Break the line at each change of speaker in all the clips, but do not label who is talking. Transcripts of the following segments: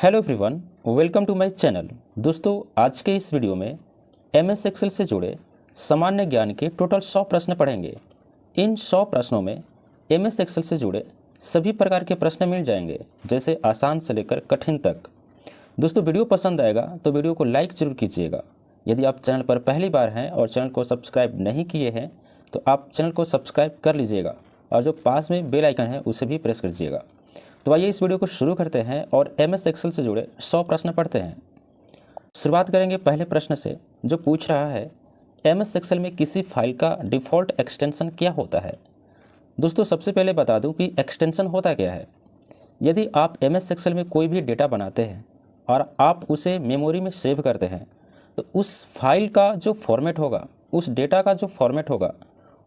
Hello everyone, welcome to my channel. दोस्तों, आज के इस वीडियो में एमएस एक्सेल से जुड़े सामान्य ज्ञान के टोटल 100 प्रश्न पढ़ेंगे। इन 100 प्रश्नों में एमएस एक्सेल से जुड़े सभी प्रकार के प्रश्न मिल जाएंगे, जैसे आसान से लेकर कठिन तक। दोस्तों, वीडियो पसंद आएगा तो वीडियो को लाइक ज़रूर कीजिएगा। यदि आप चैनल पर पहली बार हैं और चैनल को सब्सक्राइब नहीं किए हैं तो आप चैनल को सब्सक्राइब कर लीजिएगा और जो पास में बेल आइकन है उसे भी प्रेस कर दीजिएगा। तो आइए इस वीडियो को शुरू करते हैं और एमएस एक्सेल से जुड़े 100 प्रश्न पढ़ते हैं। शुरुआत करेंगे पहले प्रश्न से, जो पूछ रहा है एमएस एक्सेल में किसी फाइल का डिफ़ॉल्ट एक्सटेंशन क्या होता है। दोस्तों, सबसे पहले बता दूं कि एक्सटेंशन होता क्या है। यदि आप एमएस एक्सेल में कोई भी डेटा बनाते हैं और आप उसे मेमोरी में सेव करते हैं तो उस फाइल का जो फॉर्मेट होगा, उस डेटा का जो फॉर्मेट होगा,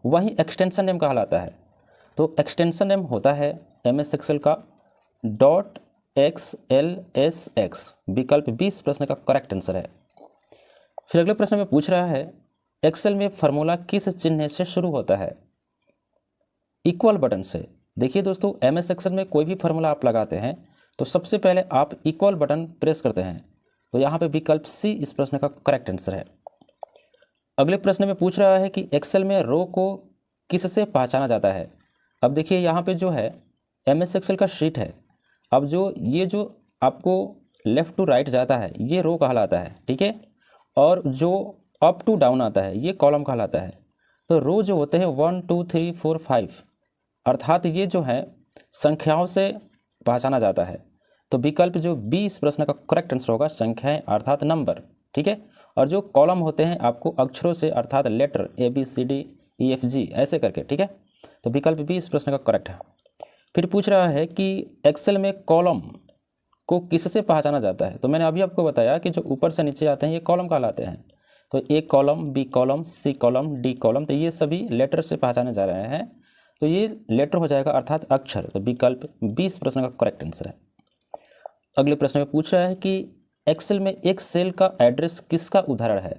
वही एक्सटेंशन नेम कहलाता है। तो एक्सटेंशन नेम होता है एमएस एक्सेल का .xlsx। विकल्प 20 प्रश्न का करेक्ट आंसर है। फिर अगले प्रश्न में पूछ रहा है एक्सेल में फार्मूला किस चिन्ह से शुरू होता है। इक्वल बटन से। देखिए दोस्तों, एमएस एक्सेल में कोई भी फार्मूला आप लगाते हैं तो सबसे पहले आप इक्वल बटन प्रेस करते हैं। तो यहाँ पे विकल्प सी इस प्रश्न का करेक्ट आंसर है। अगले प्रश्न में पूछ रहा है कि एक्सेल में रो को किससे पहचाना जाता है। अब देखिए, यहाँ पे जो है एमएस एक्सेल का शीट है। अब ये जो आपको लेफ़्ट टू राइट जाता है ये रो कहलाता है, ठीक है। और जो अप टू डाउन आता है ये कॉलम कहलाता है। तो रो जो होते हैं 1 2 3 4 5, अर्थात ये जो है संख्याओं से पहचाना जाता है। तो विकल्प जो 20 प्रश्न का करेक्ट आंसर होगा, संख्याएं अर्थात नंबर, ठीक है। और जो कॉलम होते हैं आपको अक्षरों से, अर्थात लेटर ABCDEFG ऐसे करके, ठीक है। तो विकल्प 20 प्रश्न का करेक्ट है। फिर पूछ रहा है कि एक्सेल में कॉलम को किससे पहचाना जाता है। तो मैंने अभी आपको बताया कि जो ऊपर से नीचे आते हैं ये कॉलम कहलाते हैं। तो A column, B column, C column, D column, तो ये सभी लेटर से पहचाने जा रहे हैं। तो ये लेटर हो जाएगा, अर्थात अक्षर। तो विकल्प 20 प्रश्न का करेक्ट आंसर है। अगले प्रश्न में पूछ रहा है कि एक्सेल में एक सेल का एड्रेस किसका उदाहरण है।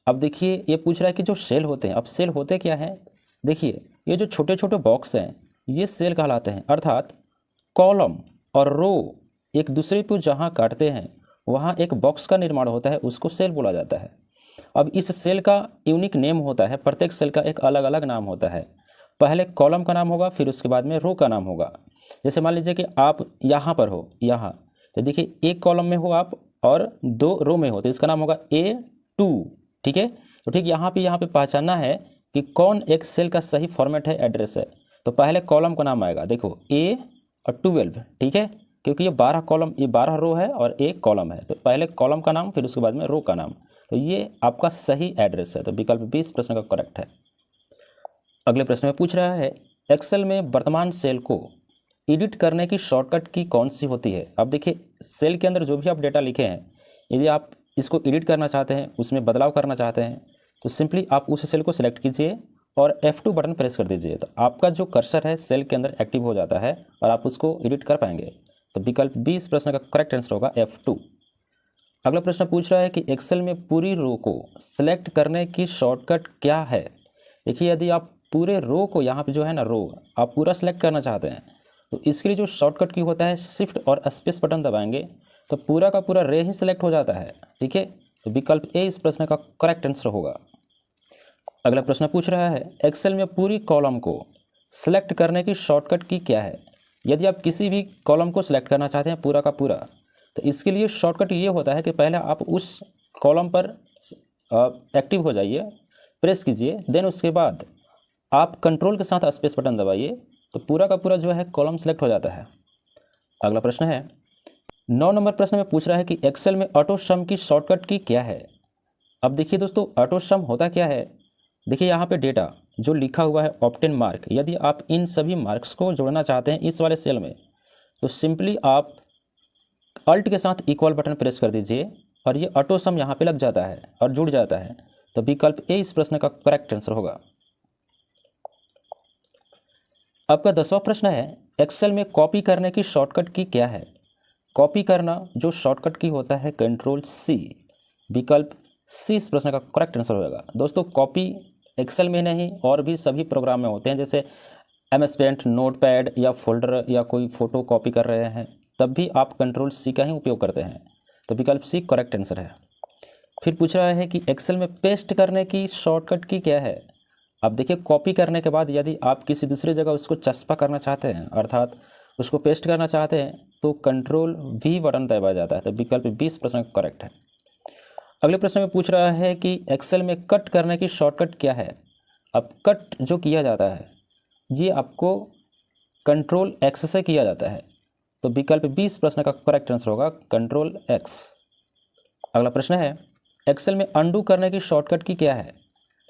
अब देखिए, ये पूछ रहा है कि जो सेल होते हैं, अब सेल होते क्या हैं। देखिए, ये जो छोटे छोटे बॉक्स हैं ये सेल कहलाते हैं, अर्थात कॉलम और रो एक दूसरे को जहाँ काटते हैं वहाँ एक बॉक्स का निर्माण होता है, उसको सेल बोला जाता है। अब इस सेल का यूनिक नेम होता है, प्रत्येक सेल का एक अलग अलग नाम होता है। पहले कॉलम का नाम होगा, फिर उसके बाद में रो का नाम होगा। जैसे मान लीजिए कि आप यहाँ पर हो, यहाँ तो देखिए एक कॉलम में हो आप और 2 रो में हो, तो इसका नाम होगा A2, ठीक है। तो ठीक यहाँ पे पहचानना है कि कौन एक सेल का सही फॉर्मेट है, एड्रेस है। तो पहले कॉलम का नाम आएगा, देखो A और 12, ठीक है, क्योंकि ये 12 कॉलम, ये 12 रो है और एक कॉलम है। तो पहले कॉलम का नाम, फिर उसके बाद में रो का नाम। तो ये आपका सही एड्रेस है। तो विकल्प 20 प्रश्न का करेक्ट है। अगले प्रश्न में पूछ रहा है एक्सेल में वर्तमान सेल को एडिट करने की शॉर्टकट की कौन सी होती है। अब देखिए, सेल के अंदर जो भी आप डेटा लिखे हैं, यदि आप इसको एडिट करना चाहते हैं, उसमें बदलाव करना चाहते हैं, तो सिंपली आप उस सेल को सिलेक्ट कीजिए और F2 बटन प्रेस कर दीजिए। तो आपका जो कर्सर है सेल के अंदर एक्टिव हो जाता है और आप उसको एडिट कर पाएंगे। तो विकल्प 20 प्रश्न का करेक्ट आंसर होगा F2। अगला प्रश्न पूछ रहा है कि एक्सेल में पूरी रो को सिलेक्ट करने की शॉर्टकट क्या है। देखिए, यदि आप पूरे रो को, यहाँ पे जो है ना रो, आप पूरा सेलेक्ट करना चाहते हैं तो इसके लिए जो शॉर्टकट की होता है शिफ्ट और स्पेस बटन दबाएंगे तो पूरा का पूरा रे ही सिलेक्ट हो जाता है, ठीक है। तो विकल्प ए इस प्रश्न का करेक्ट आंसर होगा। अगला प्रश्न पूछ रहा है एक्सेल में पूरी कॉलम को सिलेक्ट करने की शॉर्टकट की क्या है। यदि आप किसी भी कॉलम को सिलेक्ट करना चाहते हैं पूरा का पूरा, तो इसके लिए शॉर्टकट ये होता है कि पहले आप उस कॉलम पर एक्टिव हो जाइए, प्रेस कीजिए, देन उसके बाद आप कंट्रोल के साथ स्पेस बटन दबाइए तो पूरा का पूरा जो है कॉलम सेलेक्ट हो जाता है। अगला प्रश्न है 9 नंबर प्रश्न में पूछ रहा है कि एक्सेल में ऑटो सम की शॉर्टकट की क्या है। अब देखिए दोस्तों, ऑटो सम होता क्या है। देखिए, यहाँ पे डेटा जो लिखा हुआ है ऑब्टेन मार्क, यदि आप इन सभी मार्क्स को जोड़ना चाहते हैं इस वाले सेल में तो सिंपली आप अल्ट के साथ इक्वल बटन प्रेस कर दीजिए और ये ऑटो सम यहाँ पे लग जाता है और जुड़ जाता है। तो विकल्प ए इस प्रश्न का करेक्ट आंसर होगा। आपका 10वां प्रश्न है एक्सेल में कॉपी करने की शॉर्टकट की क्या है। कॉपी करना जो शॉर्टकट की होता है Ctrl+C। विकल्प सी इस प्रश्न का करेक्ट आंसर होगा। दोस्तों, कॉपी एक्सेल में नहीं और भी सभी प्रोग्राम में होते हैं, जैसे MS पेंट, नोटपैड या फोल्डर या कोई फ़ोटो कॉपी कर रहे हैं तब भी आप कंट्रोल सी का ही उपयोग करते हैं। तो विकल्प सी करेक्ट आंसर है। फिर पूछ रहा है कि एक्सेल में पेस्ट करने की शॉर्टकट की क्या है। अब देखिए, कॉपी करने के बाद यदि आप किसी दूसरी जगह उसको चस्पा करना चाहते हैं, अर्थात उसको पेस्ट करना चाहते हैं, तो कंट्रोल वी बटन दबाया जाता है। तो विकल्प 20 प्रश्न करेक्ट है। अगले प्रश्न में पूछ रहा है कि एक्सेल में कट करने की शॉर्टकट क्या है। अब कट जो किया जाता है ये आपको कंट्रोल एक्स से किया जाता है। तो विकल्प 20 प्रश्न का करेक्ट आंसर होगा कंट्रोल एक्स। अगला प्रश्न है, एक्सेल में अंडू करने की शॉर्टकट की क्या है।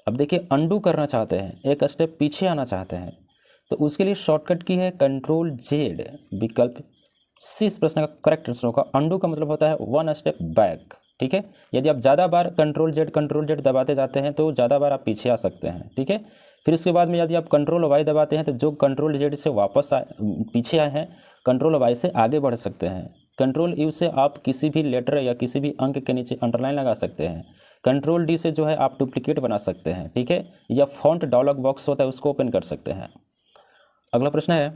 अब देखिए, अंडू करना चाहते हैं, एक स्टेप पीछे आना चाहते हैं, तो उसके लिए शॉर्टकट की है कंट्रोल जेड। विकल्प सी इस प्रश्न का करेक्ट आंसर होगा। अंडू का मतलब होता है वन स्टेप बैक। ठीक है, यदि आप ज़्यादा बार कंट्रोल जेड दबाते जाते हैं तो ज़्यादा बार आप पीछे आ सकते हैं। ठीक है, फिर उसके बाद में यदि आप कंट्रोल वाई दबाते हैं तो जो कंट्रोल जेड से वापस पीछे आए हैं, कंट्रोल वाई से आगे बढ़ सकते हैं। कंट्रोल यू से आप किसी भी लेटर या किसी भी अंक के नीचे अंडरलाइन लगा सकते हैं। कंट्रोल डी से जो है आप डुप्लीकेट बना सकते हैं। ठीक है, या फॉन्ट डायलॉग बॉक्स होता है उसको ओपन कर सकते हैं। अगला प्रश्न है,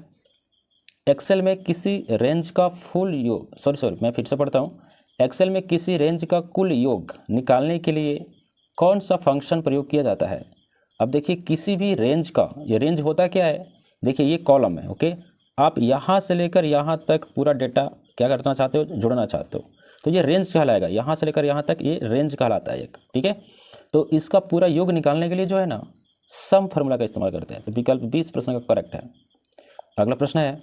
एक्सेल में किसी रेंज का फुल योग मैं फिर से पढ़ता हूँ। एक्सेल में किसी रेंज का कुल योग निकालने के लिए कौन सा फंक्शन प्रयोग किया जाता है। अब देखिए, किसी भी रेंज का, ये रेंज होता क्या है, देखिए ये कॉलम है। ओके, आप यहाँ से लेकर यहाँ तक पूरा डेटा क्या करना चाहते हो, जोड़ना चाहते हो, तो ये रेंज कहलाएगा। यहाँ से लेकर यहाँ तक ये रेंज कहलाता है एक। ठीक है, तो इसका पूरा योग निकालने के लिए जो है ना, सम फार्मूला का इस्तेमाल करते हैं। तो विकल्प 20 प्रश्न का करेक्ट है। अगला प्रश्न है,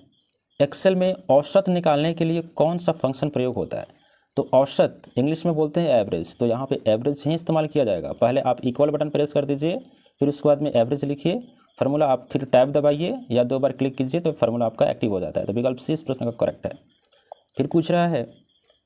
एक्सेल में औसत निकालने के लिए कौन सा फंक्शन प्रयोग होता है। तो औसत इंग्लिश में बोलते हैं एवरेज, तो यहाँ पे एवरेज ही इस्तेमाल किया जाएगा। पहले आप इक्वल बटन प्रेस कर दीजिए, फिर उसके बाद में एवरेज लिखिए, फार्मूला आप फिर टैब दबाइए या 2 बार क्लिक कीजिए तो फार्मूला आपका एक्टिव हो जाता है। तो विकल्प सी इस प्रश्न का करेक्ट है। फिर पूछ रहा है,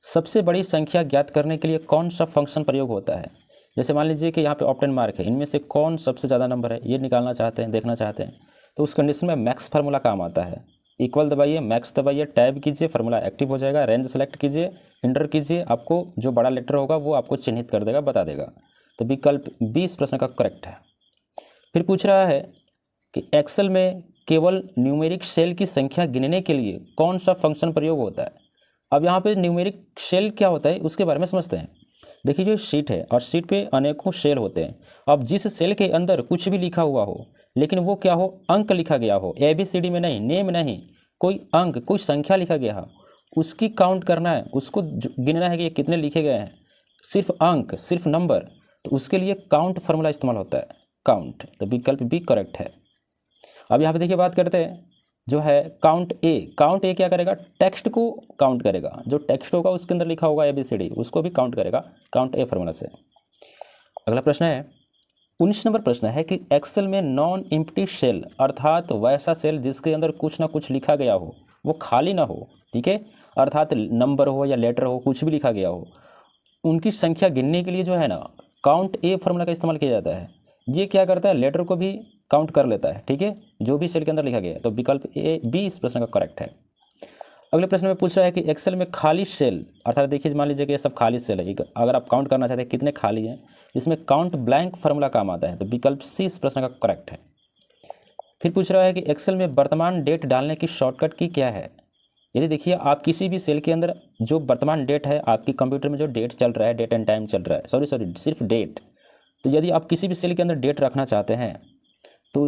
सबसे बड़ी संख्या ज्ञात करने के लिए कौन सा फंक्शन प्रयोग होता है। जैसे मान लीजिए कि यहाँ पे ऑप्टेन मार्क है, इनमें से कौन सबसे ज़्यादा नंबर है ये निकालना चाहते हैं, देखना चाहते हैं, तो उस कंडीशन में मैक्स फार्मूला काम आता है। इक्वल दबाइए, मैक्स दबाइए, टैब कीजिए, फार्मूला एक्टिव हो जाएगा। रेंज सेलेक्ट कीजिए, इंटर कीजिए, आपको जो बड़ा लेटर होगा वो आपको चिन्हित कर देगा, बता देगा। तो विकल्प 20 प्रश्न का करेक्ट है। फिर पूछ रहा है कि एक्सेल में केवल न्यूमेरिक सेल की संख्या गिनने के लिए कौन सा फंक्शन प्रयोग होता है। अब यहाँ पे न्यूमेरिक सेल क्या होता है उसके बारे में समझते हैं। देखिए, जो शीट है और शीट पे अनेकों सेल होते हैं। अब जिस सेल के अंदर कुछ भी लिखा हुआ हो, लेकिन वो क्या हो, अंक लिखा गया हो, ABCD में नहीं, नेम नहीं, कोई अंक, कोई संख्या लिखा गया हो, उसकी काउंट करना है, उसको गिनना है कि ये कितने लिखे गए हैं, सिर्फ अंक, सिर्फ नंबर, तो उसके लिए काउंट फार्मूला इस्तेमाल होता है, काउंट। तो विकल्प बी करेक्ट है। अब यहाँ पे देखिए, बात करते हैं जो है काउंट ए। काउंट ए क्या करेगा, टेक्स्ट को काउंट करेगा, जो टेक्स्ट होगा उसके अंदर लिखा होगा ABCD उसको भी काउंट करेगा, काउंट ए फार्मूला से। अगला प्रश्न है, 19 नंबर प्रश्न है कि एक्सेल में नॉन एम्प्टी सेल, अर्थात वैसा सेल जिसके अंदर कुछ ना कुछ लिखा गया हो, वो खाली ना हो। ठीक है, अर्थात नंबर हो या लेटर हो, कुछ भी लिखा गया हो, उनकी संख्या गिनने के लिए जो है ना, काउंट ए फार्मूला का इस्तेमाल किया जाता है। ये क्या करता है, लेटर को भी काउंट कर लेता है। ठीक है, जो भी सेल के अंदर लिखा गया है। तो विकल्प ए बी इस प्रश्न का करेक्ट है। अगले प्रश्न में पूछ रहा है कि एक्सेल में खाली सेल, अर्थात देखिए, मान लीजिए कि ये सब खाली सेल है, अगर आप काउंट करना चाहते हैं कितने खाली हैं, इसमें काउंट ब्लैंक फार्मूला काम आता है। तो विकल्प सी इस प्रश्न का करेक्ट है। फिर पूछ रहा है कि एक्सेल में वर्तमान डेट डालने की शॉर्टकट की क्या है। यदि देखिए, आप किसी भी सेल के अंदर जो वर्तमान डेट है, आपकी कंप्यूटर में जो डेट चल रहा है, डेट एंड टाइम चल रहा है, सॉरी सिर्फ डेट, तो यदि आप किसी भी सेल के अंदर डेट रखना चाहते हैं तो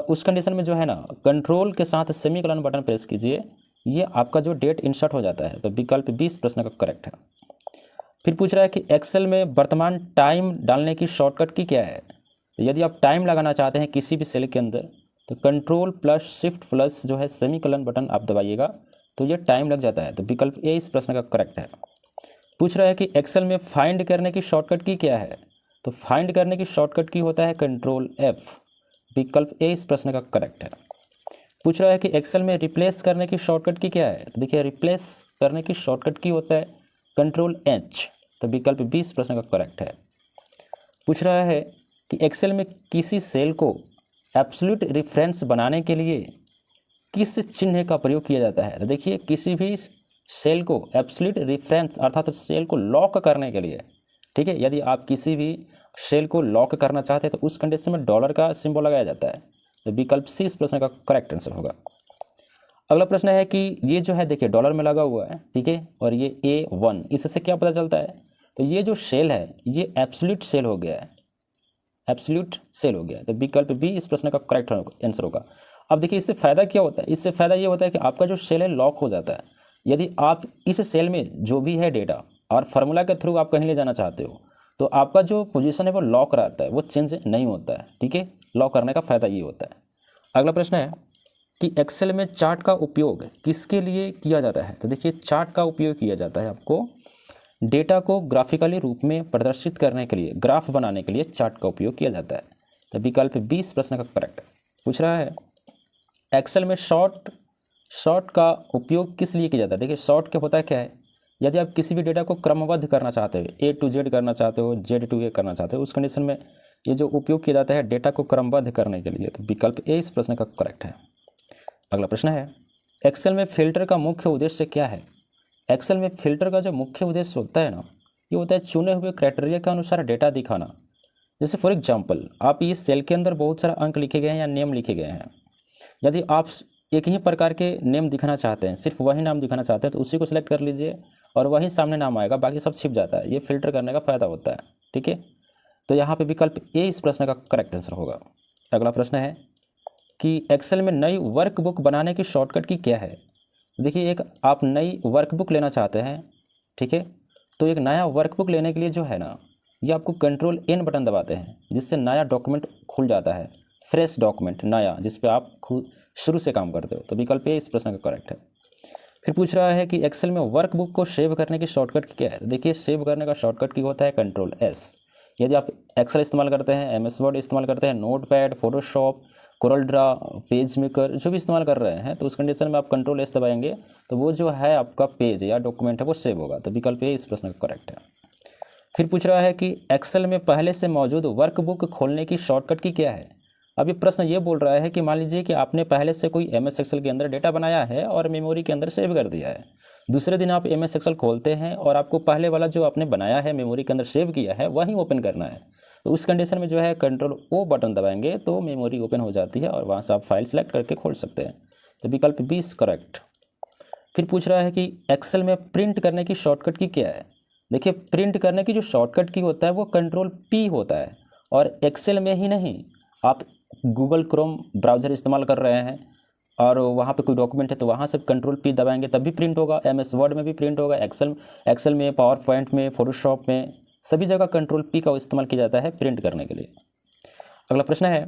उस कंडीशन में जो है ना, कंट्रोल के साथ सेमीकोलन बटन प्रेस कीजिए, ये आपका जो डेट इंसर्ट हो जाता है। तो विकल्प 20 प्रश्न का करेक्ट है। फिर पूछ रहा है कि एक्सेल में वर्तमान टाइम डालने की शॉर्टकट की क्या है। तो यदि आप टाइम लगाना चाहते हैं किसी भी सेल के अंदर, तो कंट्रोल प्लस शिफ्ट प्लस जो है सेमीकोलन बटन आप दबाइएगा, तो ये टाइम लग जाता है। तो विकल्प ए इस प्रश्न का करेक्ट है। पूछ रहा है कि एक्सेल में फाइंड करने की शॉर्टकट की क्या है। तो फाइंड करने की शॉर्टकट की होता है कंट्रोल F। विकल्प ए इस प्रश्न का करेक्ट है। पूछ रहा है कि एक्सेल में रिप्लेस करने की शॉर्टकट की क्या है। तो देखिए, रिप्लेस करने की शॉर्टकट की होता है कंट्रोल H। तो विकल्प 20 प्रश्न का करेक्ट है। पूछ रहा है कि एक्सेल में किसी सेल को एब्सोल्यूट रेफरेंस बनाने के लिए किस चिन्ह का प्रयोग किया जाता है। तो देखिए, किसी भी सेल को एब्सोल्यूट रेफरेंस अर्थात सेल को लॉक करने के लिए, ठीक है, यदि आप किसी भी सेल को लॉक करना चाहते हैं तो उस कंडीशन में डॉलर का सिंबल लगाया जाता है। तो विकल्प सी इस प्रश्न का करेक्ट आंसर होगा। अगला प्रश्न है कि ये जो है देखिए डॉलर में लगा हुआ है, ठीक है, और ये A1, इससे क्या पता चलता है? तो ये जो सेल है ये एब्सोल्यूट सेल हो गया है, एब्सोल्यूट सेल हो गया है। तो विकल्प बी इस प्रश्न का करेक्ट आंसर होगा। अब देखिए इससे फ़ायदा क्या होता है? इससे फ़ायदा ये होता है कि आपका जो सेल है लॉक हो जाता है। यदि आप इस सेल में जो भी है डेटा और फार्मूला के थ्रू आप कहीं ले जाना चाहते हो तो आपका जो पोजीशन है वो लॉक रहता है, वो चेंज नहीं होता है, ठीक है। लॉक करने का फ़ायदा ये होता है। अगला प्रश्न है कि एक्सेल में चार्ट का उपयोग किसके लिए किया जाता है? तो देखिए चार्ट का उपयोग किया जाता है आपको डेटा को ग्राफिकली रूप में प्रदर्शित करने के लिए, ग्राफ बनाने के लिए चार्ट का उपयोग किया जाता है। तो विकल्प 20 प्रश्न का करेक्ट है। पूछ रहा है एक्सेल में शॉर्ट का उपयोग किस लिए किया जाता है? देखिए शॉर्ट क्या होता है, क्या है? यदि आप किसी भी डेटा को क्रमबद्ध करना चाहते हो, A to Z करना चाहते हो, Z to A करना चाहते हो, उस कंडीशन में ये जो उपयोग किया जाता है डेटा को क्रमबद्ध करने के लिए। तो विकल्प ए इस प्रश्न का करेक्ट है। अगला प्रश्न है एक्सेल में फिल्टर का मुख्य उद्देश्य क्या है? एक्सेल में फिल्टर का जो मुख्य उद्देश्य होता है ना, ये होता है चुने हुए क्राइटेरिया के अनुसार डेटा दिखाना। जैसे फॉर एग्जांपल आप इस सेल के अंदर बहुत सारा अंक लिखे गए हैं या नेम लिखे गए हैं, यदि आप एक ही प्रकार के नेम दिखाना चाहते हैं, सिर्फ वही नाम दिखाना चाहते हैं, तो उसी को सिलेक्ट कर लीजिए और वही सामने नाम आएगा, बाकी सब छिप जाता है। ये फिल्टर करने का फ़ायदा होता है, ठीक है। तो यहाँ पे विकल्प ए इस प्रश्न का करेक्ट आंसर होगा। अगला प्रश्न है कि एक्सेल में नई वर्कबुक बनाने की शॉर्टकट की क्या है? देखिए एक आप नई वर्कबुक लेना चाहते हैं, ठीक है, तो एक नया वर्कबुक लेने के लिए जो है ना, ये आपको कंट्रोल N बटन दबाते हैं, जिससे नया डॉक्यूमेंट खुल जाता है, फ्रेश डॉक्यूमेंट नया, जिस पे आप खुद शुरू से काम करते हो। तो विकल्प ए इस प्रश्न का करेक्ट है। फिर पूछ रहा है कि एक्सेल में वर्कबुक को सेव करने की शॉर्टकट की क्या है? तो देखिए सेव करने का शॉर्टकट की होता है कंट्रोल S। यदि आप एक्सेल इस्तेमाल करते हैं, MS वर्ड इस्तेमाल करते हैं, notepad, Photoshop, Corel Draw, page maker जो भी इस्तेमाल कर रहे हैं, तो उस कंडीशन में आप कंट्रोल S दबाएंगे तो वो जो है आपका पेज या डॉक्यूमेंट है वो सेव होगा। तो विकल्प ए इस प्रश्न का करेक्ट है। फिर पूछ रहा है कि एक्सेल में पहले से मौजूद वर्कबुक खोलने की शॉर्टकट की क्या है? अब ये प्रश्न ये बोल रहा है कि मान लीजिए कि आपने पहले से कोई MS एक्सेल के अंदर डेटा बनाया है और मेमोरी के अंदर सेव कर दिया है। दूसरे दिन आप MS एक्सेल खोलते हैं और आपको पहले वाला जो आपने बनाया है मेमोरी के अंदर सेव किया है वहीं ओपन करना है। तो उस कंडीशन में जो है कंट्रोल O बटन दबाएंगे तो मेमोरी ओपन हो जाती है और वहाँ से आप फाइल सेलेक्ट करके खोल सकते हैं। तो विकल्प 20 करेक्ट। फिर पूछ रहा है कि एक्सेल में प्रिंट करने की शॉर्टकट की क्या है? देखिए प्रिंट करने की जो शॉर्टकट की होता है वो कंट्रोल P होता है, और एक्सेल में ही नहीं, आप गूगल क्रोम ब्राउज़र इस्तेमाल कर रहे हैं और वहाँ पे कोई डॉक्यूमेंट है तो वहाँ से कंट्रोल P दबाएंगे तब भी प्रिंट होगा, MS वर्ड में भी प्रिंट होगा, एक्सेल में, पावर पॉइंट में, फोटोशॉप में, सभी जगह कंट्रोल P का इस्तेमाल किया जाता है प्रिंट करने के लिए। अगला प्रश्न है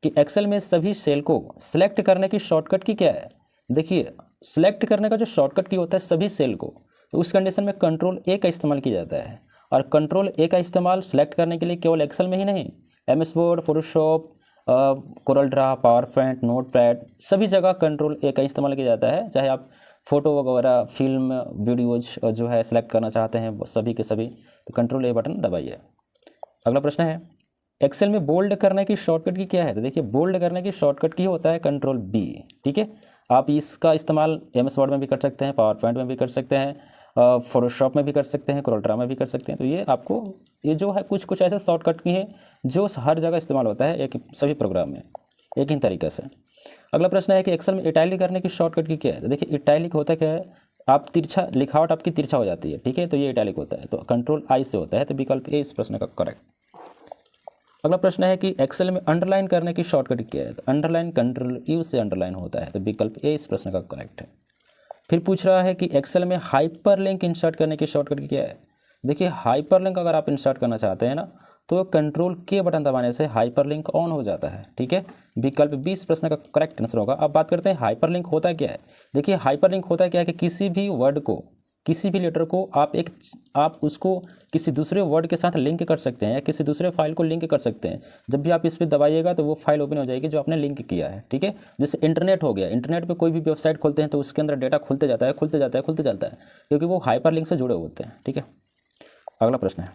कि एक्सेल में सभी सेल को सिलेक्ट करने की शॉर्टकट की क्या है? देखिए सिलेक्ट करने का जो शॉर्टकट की होता है सभी सेल को, तो उस कंडीशन में कंट्रोल A का इस्तेमाल किया जाता है, और कंट्रोल A का इस्तेमाल सिलेक्ट करने के लिए केवल एक्सेल में ही नहीं, MS word, Photoshop, Corel Draw, power point, notepad, सभी जगह कंट्रोल A का इस्तेमाल किया जाता है। चाहे आप फ़ोटो वगैरह, फिल्म, वीडियोज जो है सेलेक्ट करना चाहते हैं सभी के सभी, तो कंट्रोल A बटन दबाइए। अगला प्रश्न है एक्सेल में बोल्ड करने की शॉर्टकट की क्या है? तो देखिए बोल्ड करने की शॉर्टकट की होता है कंट्रोल B, ठीक है। आप इसका इस्तेमाल MS वर्ड में भी कर सकते हैं, पावर पॉइंट में भी कर सकते हैं, फोटोशॉप में भी कर सकते हैं, कोरल ड्रा में भी कर सकते हैं। तो ये आपको ये जो है कुछ ऐसे शॉर्टकट की हैं जो हर जगह इस्तेमाल होता है एक सभी प्रोग्राम में एक ही तरीके से। अगला प्रश्न है कि एक्सेल में इटैलिक करने की शॉर्टकट की क्या है? तो देखिए इटैलिक होता क्या है, आप तिरछा लिखावट आपकी तिरछा हो जाती है, ठीक है, तो ये इटैलिक होता है, तो कंट्रोल I से होता है। तो विकल्प ए इस प्रश्न का करेक्ट। अगला प्रश्न है कि एक्सेल में अंडरलाइन करने की शॉर्टकट क्या है? तो अंडरलाइन कंट्रोल U से अंडरलाइन होता है। तो विकल्प ए इस प्रश्न का करेक्ट है। फिर पूछ रहा है कि एक्सेल में हाइपरलिंक इंसर्ट करने की शॉर्टकट क्या है? देखिए हाइपरलिंक अगर आप इंसर्ट करना चाहते हैं ना, तो कंट्रोल K बटन दबाने से हाइपरलिंक ऑन हो जाता है, ठीक है। विकल्प 20 प्रश्न का करेक्ट आंसर होगा। अब बात करते हैं हाइपरलिंक होता क्या है। देखिए हाइपरलिंक होता क्या है कि किसी भी वर्ड को, किसी भी लेटर को आप उसको किसी दूसरे वर्ड के साथ लिंक कर सकते हैं या किसी दूसरे फाइल को लिंक कर सकते हैं। जब भी आप इस पर दबाइएगा तो वो फाइल ओपन हो जाएगी जो आपने लिंक किया है, ठीक है। जैसे इंटरनेट हो गया, इंटरनेट पे कोई भी वेबसाइट खोलते हैं तो उसके अंदर डेटा खुलते जाता है, क्योंकि वो हाइपरलिंक से जुड़े होते हैं, ठीक है। अगला प्रश्न है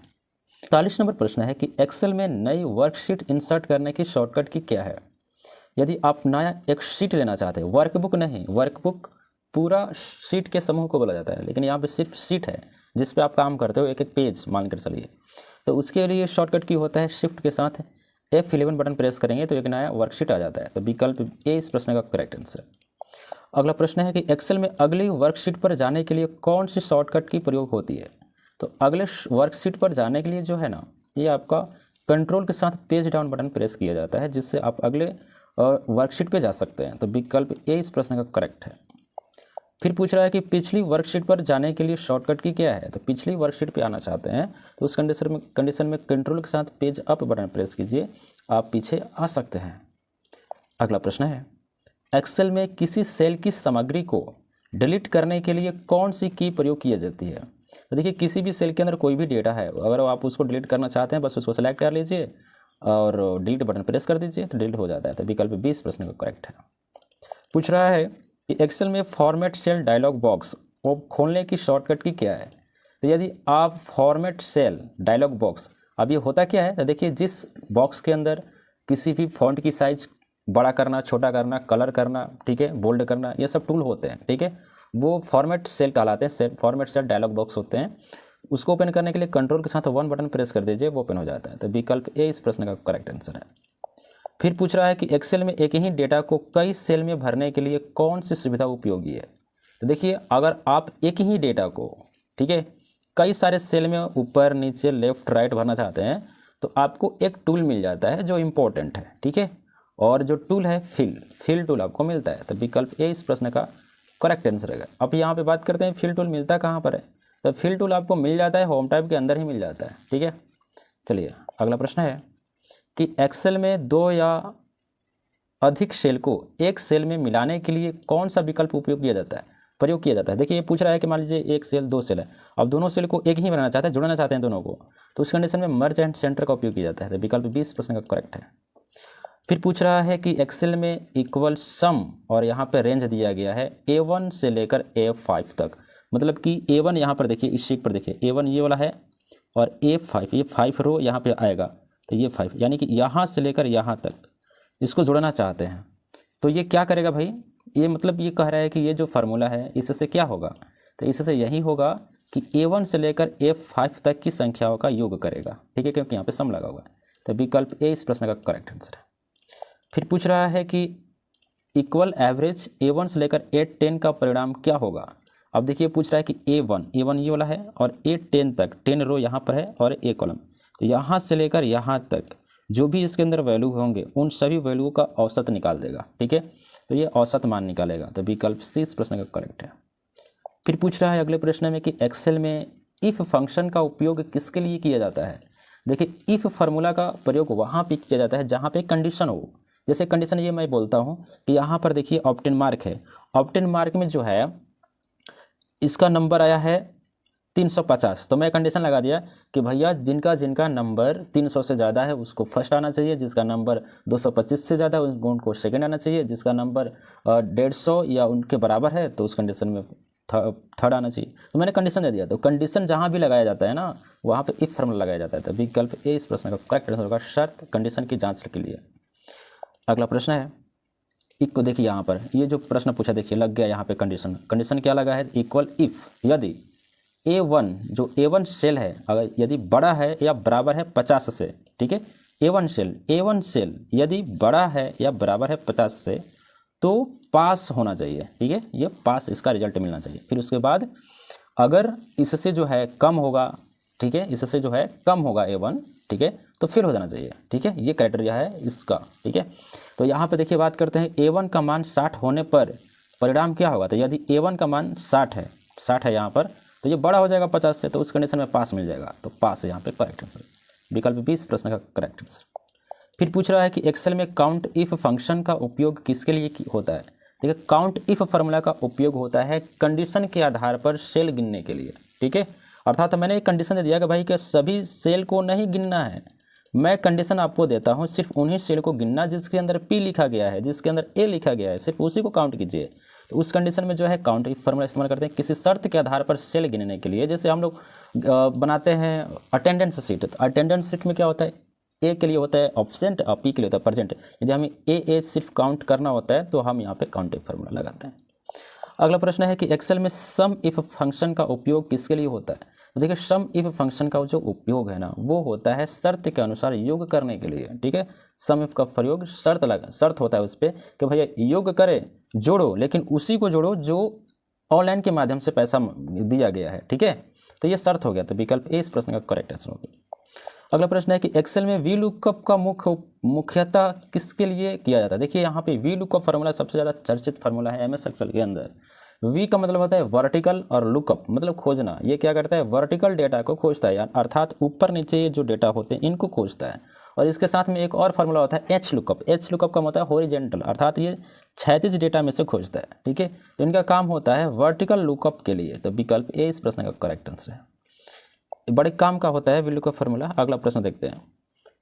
40 नंबर प्रश्न है कि एक्सेल में नई वर्कशीट इंसर्ट करने की शॉर्टकट की क्या है? यदि आप नया एक शीट लेना चाहते हैं, वर्कबुक नहीं, वर्कबुक पूरा शीट के समूह को बोला जाता है, लेकिन यहाँ पे सिर्फ शीट है जिस पे आप काम करते हो, एक एक पेज मान कर चलिए, तो उसके लिए शॉर्टकट की होता है शिफ्ट के साथ F11 बटन प्रेस करेंगे तो एक नया वर्कशीट आ जाता है। तो विकल्प ए इस प्रश्न का करेक्ट आंसर। अगला प्रश्न है कि एक्सेल में अगली वर्कशीट पर जाने के लिए कौन सी शॉर्टकट की प्रयोग होती है। तो अगले वर्कशीट पर जाने के लिए जो है ना, ये आपका कंट्रोल के साथ पेज डाउन बटन प्रेस किया जाता है, जिससे आप अगले वर्कशीट पे जा सकते हैं। तो विकल्प ए इस प्रश्न का करेक्ट है। फिर पूछ रहा है कि पिछली वर्कशीट पर जाने के लिए शॉर्टकट की क्या है। तो पिछली वर्कशीट पे आना चाहते हैं तो उस कंडीशन में कंट्रोल के साथ पेज अप बटन प्रेस कीजिए, आप पीछे आ सकते हैं। अगला प्रश्न है, एक्सेल में किसी सेल की सामग्री को डिलीट करने के लिए कौन सी की प्रयोग की जाती है। तो देखिए, किसी भी सेल के अंदर कोई भी डेटा है, अगर आप उसको डिलीट करना चाहते हैं बस उसको सेलेक्ट कर लीजिए और डिलीट बटन प्रेस कर दीजिए तो डिलीट हो जाता है। तो विकल्प 20 प्रश्न का करेक्ट है। पूछ रहा है कि एक्सेल में फॉर्मेट सेल डायलॉग बॉक्स को खोलने की शॉर्टकट की क्या है। तो यदि आप फॉर्मेट सेल डायलॉग बॉक्स, अब ये होता क्या है, तो देखिए जिस बॉक्स के अंदर किसी भी फॉन्ट की साइज बड़ा करना, छोटा करना, कलर करना, ठीक है, बोल्ड करना, ये सब टूल होते हैं, ठीक है, वो फॉर्मेट सेल कहलाते हैं। फॉर्मेट सेल डायलॉग बॉक्स होते हैं। उसको ओपन करने के लिए कंट्रोल के साथ 1 बटन प्रेस कर दीजिए, वो ओपन हो जाता है। तो विकल्प ए इस प्रश्न का करेक्ट आंसर है। फिर पूछ रहा है कि एक्सेल में एक ही डेटा को कई सेल में भरने के लिए कौन सी सुविधा उपयोगी है। तो देखिए, अगर आप एक ही डेटा को, ठीक है, कई सारे सेल में ऊपर नीचे लेफ्ट राइट भरना चाहते हैं तो आपको एक टूल मिल जाता है जो इम्पोर्टेंट है, ठीक है, और जो टूल है फिल टूल आपको मिलता है। तो विकल्प ए इस प्रश्न का करेक्ट आंसर है। अब यहाँ पे बात करते हैं फिल टूल मिलता कहाँ पर है। तो फिल टूल आपको मिल जाता है होम टैब के अंदर ही मिल जाता है, ठीक है। चलिए अगला प्रश्न है कि एक्सेल में 2 या अधिक सेल को एक सेल में मिलाने के लिए कौन सा विकल्प प्रयोग किया जाता है। देखिए, ये पूछ रहा है कि मान लीजिए एक सेल 2 सेल है, अब दोनों सेल को एक ही बनाना चाहते हैं, जुड़ना चाहते हैं दोनों को, तो उस कंडीशन में मर्ज एंड सेंटर का उपयोग किया जाता है। तो विकल्प 20 प्रश्न का करेक्ट है। फिर पूछ रहा है कि एक्सेल में इक्वल सम और यहाँ पर रेंज दिया गया है A1 से लेकर A5 तक। मतलब कि A1 यहाँ पर देखिए, इस शीट पर देखिए, A1 ये वाला है और A5, ये 5 रो यहाँ पे आएगा, तो ये 5, यानी कि यहाँ से लेकर यहाँ तक इसको जोड़ना चाहते हैं। तो ये क्या करेगा भाई, ये मतलब ये कह रहा है कि ये जो फार्मूला है इससे क्या होगा, तो इससे यही होगा कि A1 से लेकर A5 तक की संख्याओं का योग करेगा, ठीक है, क्योंकि यहाँ पे सम लगा हुआ है। तो विकल्प ए इस प्रश्न का करेक्ट आंसर है। फिर पूछ रहा है कि इक्वल एवरेज A1 से लेकर A10 का परिणाम क्या होगा। अब देखिए, पूछ रहा है कि A1 ये वाला है और A10 तक, 10 रो यहाँ पर है और A कॉलम, तो यहाँ से लेकर यहाँ तक जो भी इसके अंदर वैल्यू होंगे उन सभी वैल्यू का औसत निकाल देगा, ठीक है, तो ये औसत मान निकालेगा। तो विकल्प सी इस प्रश्न का करेक्ट है। फिर पूछ रहा है अगले प्रश्न में कि एक्सेल में इफ़ फंक्शन का उपयोग किसके लिए किया जाता है। देखिए, इफ़ फार्मूला का प्रयोग वहाँ पे किया जाता है जहाँ पे कंडीशन हो। जैसे कंडीशन ये मैं बोलता हूँ कि यहाँ पर देखिए ऑप्टेन मार्क है, ऑप्टेन मार्क में जो है इसका नंबर आया है 350, तो मैं कंडीशन लगा दिया कि भैया जिनका नंबर 300 से ज़्यादा है उसको फर्स्ट आना चाहिए, जिसका नंबर 225 से ज़्यादा है उनको सेकंड आना चाहिए, जिसका नंबर 150 या उनके बराबर है तो उस कंडीशन में थर्ड आना चाहिए। तो मैंने कंडीशन दे दिया। तो कंडीशन जहाँ भी लगाया जाता है ना, वहाँ पे इफ फार्मूला लगाया जाता है। तो विकल्प ए इस प्रश्न का करेक्ट आंसर होगा, शर्त कंडीशन की जाँच के लिए। अगला प्रश्न है, इक्को देखिए यहाँ पर ये जो प्रश्न पूछा, देखिए लग गया यहाँ पे कंडीशन क्या लगा है, इक्वल इफ़ यदि A1 जो A1 सेल है अगर यदि बड़ा है या बराबर है 50 से, ठीक है, A1 सेल यदि बड़ा है या बराबर है 50 से तो पास होना चाहिए, ठीक है, ये पास इसका रिजल्ट मिलना चाहिए। फिर उसके बाद अगर इससे जो है कम होगा, ठीक है, इससे जो है कम होगा A1, ठीक है, तो फिर हो जाना चाहिए, ठीक है, ये क्राइटेरिया है इसका, ठीक है। तो यहाँ पे देखिए बात करते हैं A1 का मान 60 होने पर परिणाम क्या होगा। तो यदि A1 का मान 60 है यहाँ पर, तो ये बड़ा हो जाएगा 50 से, तो उस कंडीशन में पास मिल जाएगा। तो पास है यहाँ पे करेक्ट आंसर, विकल्प 20 प्रश्न का करेक्ट आंसर। फिर पूछ रहा है कि एक्सेल में काउंट इफ फंक्शन का उपयोग किसके लिए होता है। देखिए, काउंट इफ फार्मूला का उपयोग होता है कंडीशन के आधार पर सेल गिनने के लिए, ठीक है। अर्थात मैंने एक कंडीशन दे दिया कि भाई कि सभी सेल को नहीं गिनना है, मैं कंडीशन आपको देता हूँ सिर्फ उन्हीं सेल को गिनना जिसके अंदर P लिखा गया है, जिसके अंदर A लिखा गया है, सिर्फ उसी को काउंट कीजिए। तो उस कंडीशन में जो है काउंट इफ फार्मूला इस्तेमाल करते हैं किसी शर्त के आधार पर सेल गिनने के लिए। जैसे हम लोग बनाते हैं अटेंडेंस शीट, तो अटेंडेंस शीट में क्या होता है, A के लिए होता है ऑब्सेंट और P के लिए होता है प्रेजेंट। यदि हमें A सिर्फ काउंट करना होता है तो हम यहाँ पे काउंट इफ फार्मूला लगाते हैं। अगला प्रश्न है कि एक्सेल में सम इफ फंक्शन का उपयोग किसके लिए होता है। तो देखिए सम इफ फंक्शन का जो उपयोग है ना वो होता है शर्त के अनुसार योग करने के लिए। ठीक है, सम इफ का प्रयोग शर्त होता है उस पर कि भैया योग करे, जोड़ो, लेकिन उसी को जोड़ो जो ऑनलाइन के माध्यम से पैसा दिया गया है। ठीक है, तो ये शर्त हो गया, तो विकल्प ए इस प्रश्न का करेक्ट आंसर होगा। अगला प्रश्न है कि एक्सेल में वी लुकअप का मुख्यतः किसके लिए किया जाता है। देखिए यहाँ पे वी लुकअप फार्मूला सबसे ज़्यादा चर्चित फार्मूला है एमएस एक्सेल के अंदर। वी का मतलब होता है वर्टिकल और लुकअप मतलब खोजना। ये क्या करता है, वर्टिकल डेटा को खोजता है, अर्थात ऊपर नीचे जो डेटा होते हैं इनको खोजता है। और इसके साथ में एक और फार्मूला होता है एच लुकअप। एच लुकअप का मतलब है हॉरिजेंटल, अर्थात ये क्षैतिज डेटा में से खोजता है। ठीक है, तो इनका काम होता है वर्टिकल लुकअप के लिए, तो विकल्प ए इस प्रश्न का करेक्ट आंसर है। बड़े काम का होता है वी लुकअप फार्मूला। अगला प्रश्न देखते हैं,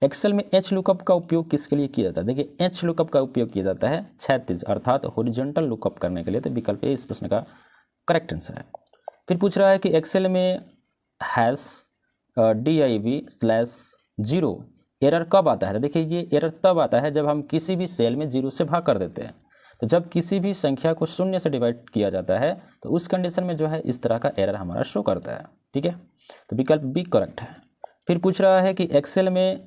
एक्सेल में एच लुकअप का उपयोग किसके लिए किया जाता है। देखिए एच लुकअप का उपयोग किया जाता है क्षैतिज अर्थात हॉरिजॉन्टल लुकअप करने के लिए, तो विकल्प ए इस प्रश्न का करेक्ट आंसर है। फिर पूछ रहा है कि एक्सेल में -div/0 एरर कब आता है। तो देखिए ये एरर तब आता है जब हम किसी भी सेल में 0 से भाग कर देते हैं। तो जब किसी भी संख्या को 0 से डिवाइड किया जाता है तो उस कंडीशन में जो है इस तरह का एरर हमारा शो करता है। ठीक है, तो विकल्प बी करेक्ट है। फिर पूछ रहा है कि एक्सेल में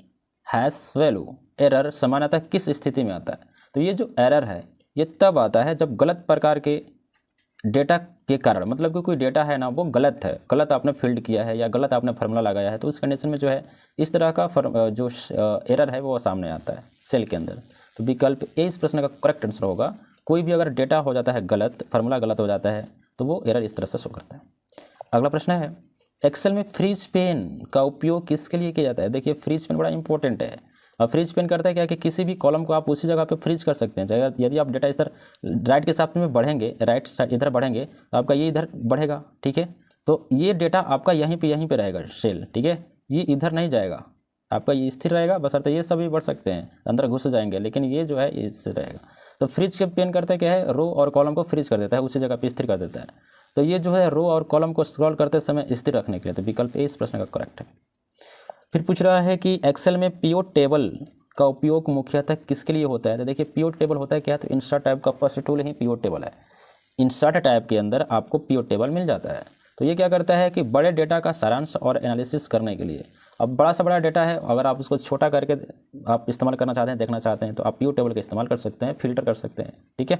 #value एरर सामान्यतः किस स्थिति में आता है। तो ये जो एरर है ये तब आता है जब गलत प्रकार के डेटा के कारण, मतलब कि कोई डेटा है ना वो गलत है, गलत आपने फील्ड किया है या गलत आपने फार्मूला लगाया है, तो उस कंडीशन में जो है इस तरह का जो एरर है वो सामने आता है सेल के अंदर। तो विकल्प ए इस प्रश्न का करेक्ट आंसर होगा। कोई भी अगर डेटा हो जाता है गलत, फार्मूला गलत हो जाता है तो वो एरर इस तरह से शो करता है। अगला प्रश्न है, एक्सेल में फ्रीज पेन का उपयोग किसके लिए किया जाता है। देखिए फ्रीज पेन बड़ा इंपॉर्टेंट है। और फ्रीज पेन करता है क्या कि किसी भी कॉलम को आप उसी जगह पे फ्रीज कर सकते हैं। चाहे यदि आप डेटा इधर राइट के साथ में बढ़ेंगे, राइट साइड इधर बढ़ेंगे तो आपका ये इधर बढ़ेगा। ठीक है, तो ये डेटा आपका यहीं पे रहेगा सेल। ठीक है, ये इधर नहीं जाएगा, आपका ये स्थिर रहेगा, बशर्ते ये सभी बढ़ सकते हैं अंदर घुस जाएंगे, लेकिन ये जो है इससे रहेगा। तो फ्रीज के पेन करता है क्या है, रो और कॉलम को फ्रीज कर देता है, उसी जगह पर स्थिर कर देता है। तो ये जो है रो और कॉलम को स्क्रॉल करते समय स्थिर रखने के लिए, तो विकल्प ए इस प्रश्न का करेक्ट है। फिर पूछ रहा है कि एक्सेल में पिवोट टेबल का उपयोग मुख्यतः किसके लिए होता है। तो देखिए पिवोट टेबल होता है क्या, तो इंसर्ट टाइप का फर्स्ट टूल ही पिवोट टेबल है। इंसर्ट टाइप के अंदर आपको पिवोट टेबल मिल जाता है। तो ये क्या करता है कि बड़े डेटा का सारांश और एनालिसिस करने के लिए, अब बड़ा से बड़ा डेटा है, अगर आप उसको छोटा करके आप इस्तेमाल करना चाहते हैं, देखना चाहते हैं, तो आप पिवोट टेबल का इस्तेमाल कर सकते हैं, फिल्टर कर सकते हैं। ठीक है,